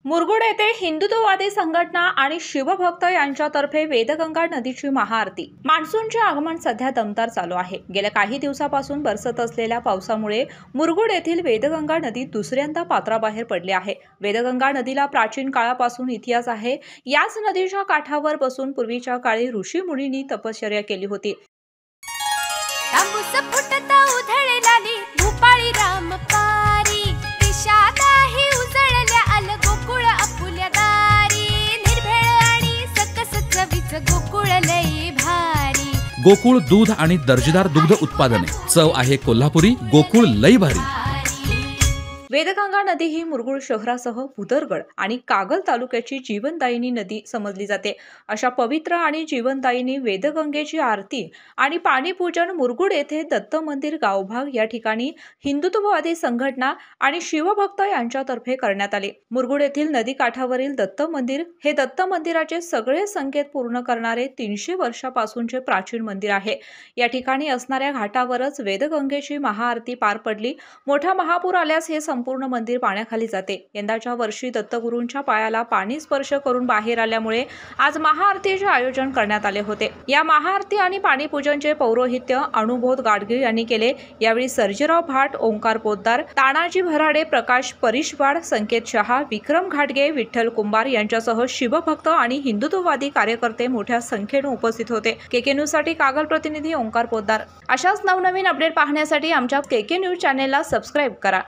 मुरगुड येथे हिंदुत्ववादी संघटना आणि शिवभक्त यांच्यातर्फे वेदगंगा नदीची महाआरती। मान्सूनचे आगमन सध्या दमदार चालू आहे। गेल्या काही दिवसापासून बरसत असलेल्या पावसामुळे मुरगुड येथील वेदगंगा नदी दुसऱ्यांदा पात्राबाहेर पडली आहे। वेदगंगा नदीला प्राचीन काळापासून इतिहास आहे। याच नदीच्या काठावर बसून पूर्वीच्या काळी ऋषी मुनींनी तपश्चर्या केली होती। गोकुळ दूध आणि दर्जेदार दुग्ध उत्पादने। चव आहे कोल्हापुरी। गोकुळ लई भारी। वेदगंगा नदी ही मुरगुड शहरासह भुदरगड आणि कागल तालुक्याची जीवनदायिनी नदी समजली जाते। अशा पवित्र आणि जीवनदायिनी वेदगंगेची आरती आणि पाणीपूजन मुरगुड येथे दत्त मंदिर गावभाग या ठिकाणी हिंदुत्ववादी संघटना आणि शिवभक्त यांच्यातर्फे करण्यात आले। मुरगुड येथील नदी काठावरील दत्त मंदिर हे दत्त मंदिराचे सगळे संकेत पूर्ण करणारे 300 वर्षापासूनचे प्राचीन मंदिर आहे। या ठिकाणी असणाऱ्या घाटावरच वेदगंगेची महाआरती पार पडली। मोठा महापूर आल्यास हे संपूर्ण मंदिर पाण्याखाली जाते। यंदाच्या वर्षी दत्तगुरूंच्या पायाला पाणी स्पर्श करून बाहेर आल्यामुळे आज महाआरतीचे आयोजन करण्यात आले होते। या महाआरती आणि पाणीपूजनचे पौरोहित्य अनुभोध गाडगीळ यांनी केले। यावेळी सर्जेराव भाट, ओंकार पोद्दार, तानाजी भराडे, प्रकाश परिशवाड, संकेत शहा, विक्रम घाटगे, विठ्ठल कुंभार यांच्यासह शिवभक्त आणि हिंदुत्ववादी कार्यकर्ते मोठ्या संख्येने उपस्थित होते। केके न्यूज साठी कागल प्रतिनिधी ओंकार पोद्दार। अशाच नवनवीन अपडेट पाहण्यासाठी आमच्या केके न्यूज चॅनेलला सबस्क्राइब करा।